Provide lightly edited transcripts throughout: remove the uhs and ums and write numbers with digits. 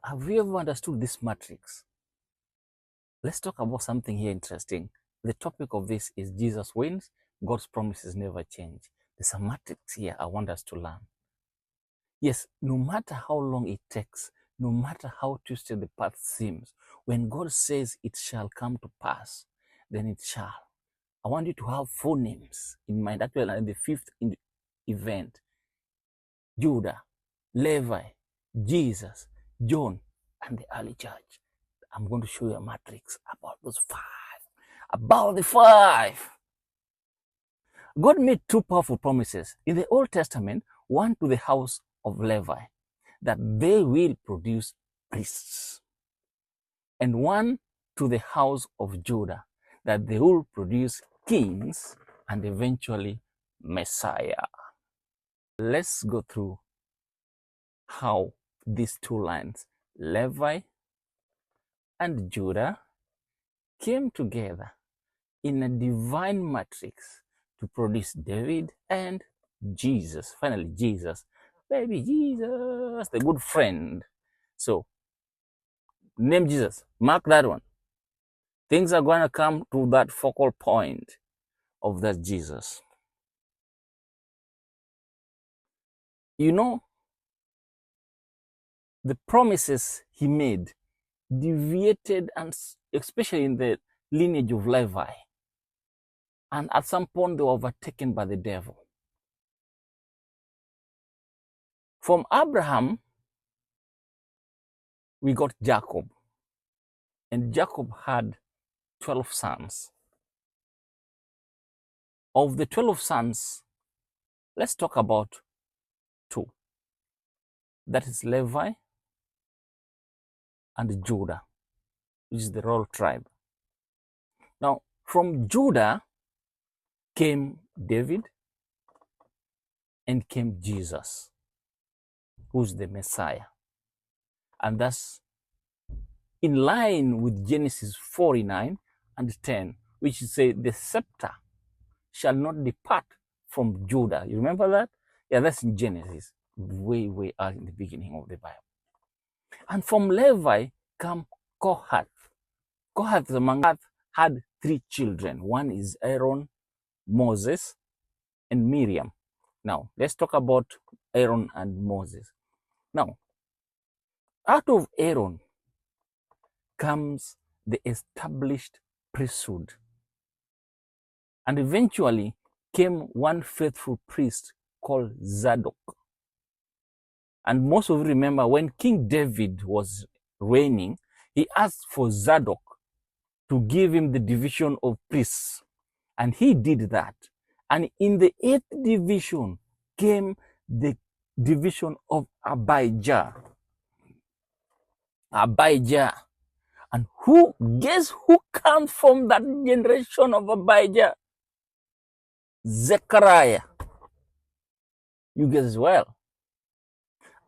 Have you ever understood this matrix? Let's talk about something here interesting. The topic of this is Jesus wins, God's promises never change. There's a matrix here I want us to learn. Yes, no matter how long it takes, no matter how twisted the path seems, when God says it shall come to pass, then it shall. I want you to have 4 names in mind. Actually, in the 5th event: Judah, Levi, Jesus, John, and the early church. I'm going to show you a matrix about those 5. About the 5. God made 2 powerful promises in the Old Testament, one to the house of Levi, that they will produce priests, and one to the house of Judah, that they will produce kings and eventually Messiah. Let's go through how these 2 lines, Levi and Judah, came together in a divine matrix to produce David and Jesus. Finally, Jesus. Baby Jesus, the good friend. So, name Jesus. Mark that one. Things are going to come to that focal point of that Jesus. You know, the promises he made deviated, and especially in the lineage of Levi. And at some point, they were overtaken by the devil. From Abraham, we got Jacob. And Jacob had 12 sons. Of the 12 sons, let's talk about 2. That is Levi and Judah, which is the royal tribe. Now, from Judah came David and came Jesus, who's the Messiah. And that's in line with Genesis 49 and 10, which say the scepter shall not depart from Judah. You remember that? Yeah, that's in Genesis, way early in the beginning of the Bible. And from Levi come Kohath. Kohath among us had 3 children. One is Aaron, Moses, and Miriam. Now, let's talk about Aaron and Moses. Now, out of Aaron comes the established priesthood. And eventually came one faithful priest called Zadok. And most of you remember when King David was reigning, he asked for Zadok to give him the division of priests. And he did that. And in the 8th division came the division of Abijah. Abijah. And guess who comes from that generation of Abijah? Zechariah. You guess as well.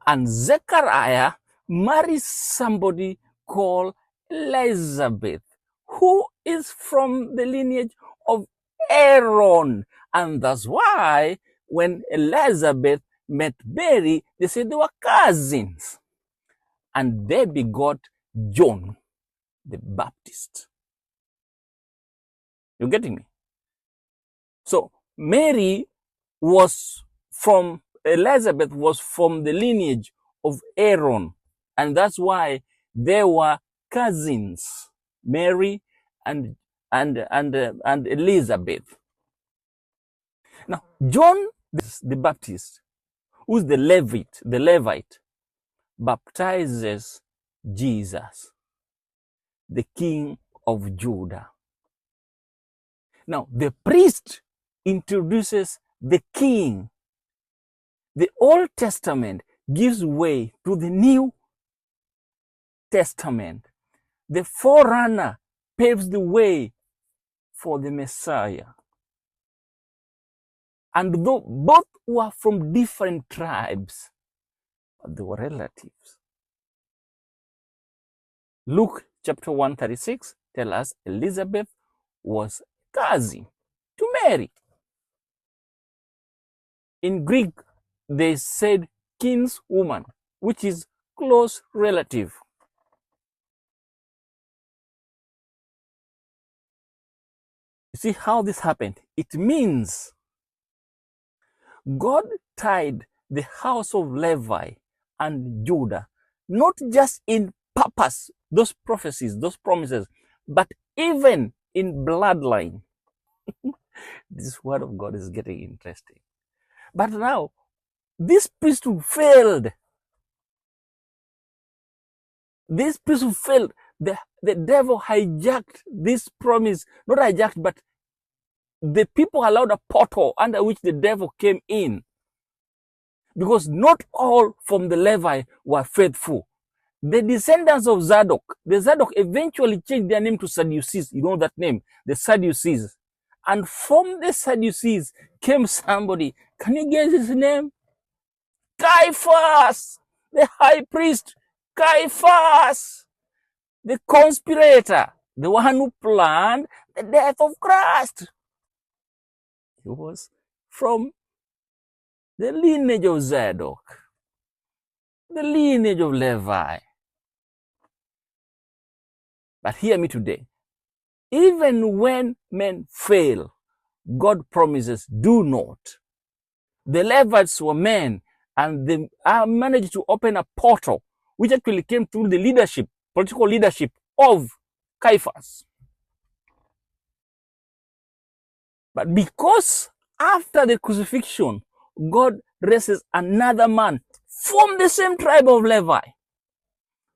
And Zechariah marries somebody called Elizabeth, who is from the lineage of Aaron. And that's why when Elizabeth met Mary, they said they were cousins. And they begot John the Baptist. You getting me? So Elizabeth was from the lineage of Aaron. And that's why they were cousins, Mary and Elizabeth. Now, John the Baptist, who's the Levite, baptizes Jesus, the King of Judah. Now, the priest introduces the king. The Old Testament gives way to the New Testament. The forerunner paves the way for the Messiah. And though both were from different tribes, but they were relatives. Luke chapter 136 tells us Elizabeth was cousin to Mary. In Greek, they said kinswoman, which is close relative. see how this happened? It means God tied the house of Levi and Judah, not just in purpose, those prophecies, those promises, but even in bloodline. This word of God is getting interesting. But now, this priesthood failed. This priesthood failed. The devil hijacked this promise, not hijacked, but the people allowed a portal under which the devil came in. Because not all from the Levi were faithful. The descendants of Zadok, the Zadok eventually changed their name to Sadducees. You know that name, the Sadducees. And from the Sadducees came somebody. Can you guess his name? Caiaphas, the high priest. Caiaphas, the conspirator, the one who planned the death of Christ. He was from the lineage of Zadok, the lineage of Levi. But hear me today. Even when men fail, God promises, do not. The Levites were men, and they managed to open a portal, which actually came through the leadership, political leadership of Caiaphas. But because after the crucifixion, God raises another man from the same tribe of Levi.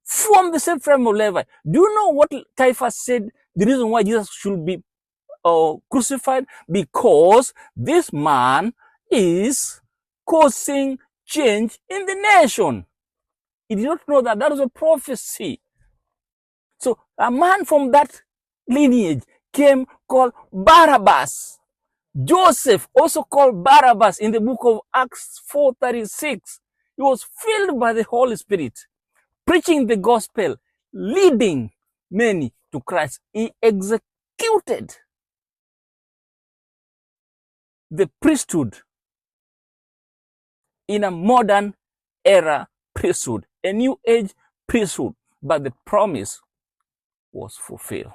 From the same tribe of Levi. Do you know what Caiaphas said? The reason why Jesus should be crucified? Because this man is causing change in the nation. He did not know that that was a prophecy. So a man from that lineage came called Barnabas. Joseph, also called Barnabas in the book of Acts 4:36, he was filled by the Holy Spirit, preaching the gospel, leading many to Christ. He executed the priesthood in a modern era priesthood, a new age priesthood, but the promise was fulfilled.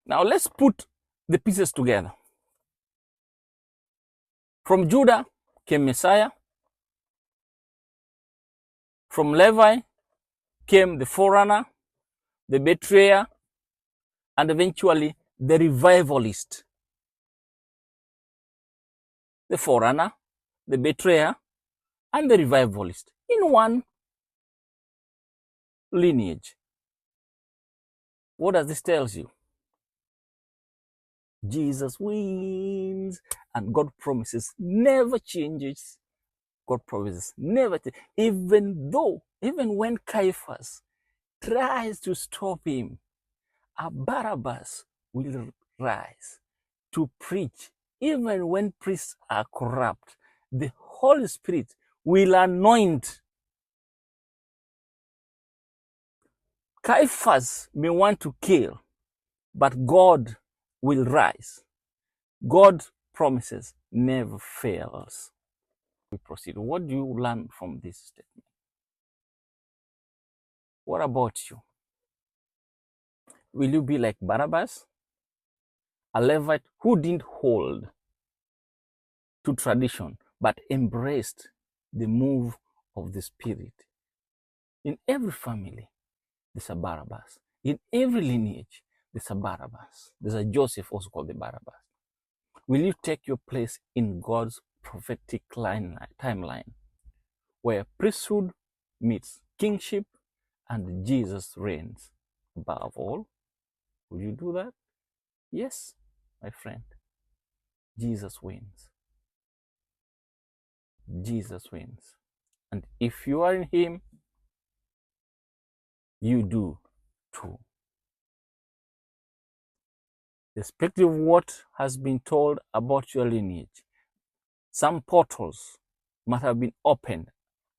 Now let's put the pieces together. From Judah came Messiah. From Levi came the forerunner, the betrayer, and eventually the revivalist. The forerunner, the betrayer, and the revivalist in one lineage. What does this tell you? Jesus wins, and God promises never changes. God promises never changes. Even when Caiaphas tries to stop him, a Barnabas will rise to preach. Even when priests are corrupt, the Holy Spirit will anoint. Caiaphas may want to kill, but God will rise. God promises never fails. We proceed. What do you learn from this statement? What about you? Will you be like Barnabas, a Levite who didn't hold to tradition but embraced the move of the Spirit? In every family, there's a Barnabas. In every lineage, there's a Barnabas. There's a Joseph, also called the Barnabas. Will you take your place in God's prophetic timeline, where priesthood meets kingship and Jesus reigns above all? Will you do that? Yes, my friend. Jesus wins. Jesus wins. And if you are in him, you do too. Irrespective of what has been told about your lineage, some portals must have been opened,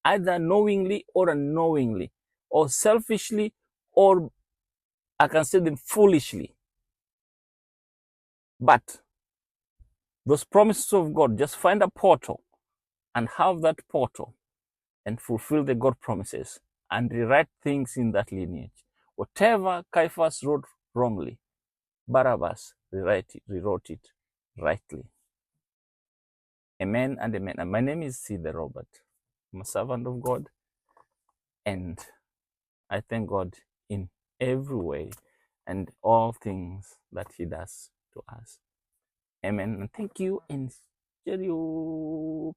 either knowingly or unknowingly, or selfishly, or I can say them foolishly. But those promises of God, just find a portal and have that portal and fulfill the God promises and rewrite things in that lineage. Whatever Caiaphas wrote wrongly, Barnabas rewrote it rightly. Amen and amen. And my name is Cedar Robert. I'm a servant of God, and I thank God in every way and all things that He does to us. Amen. And thank you, and share you.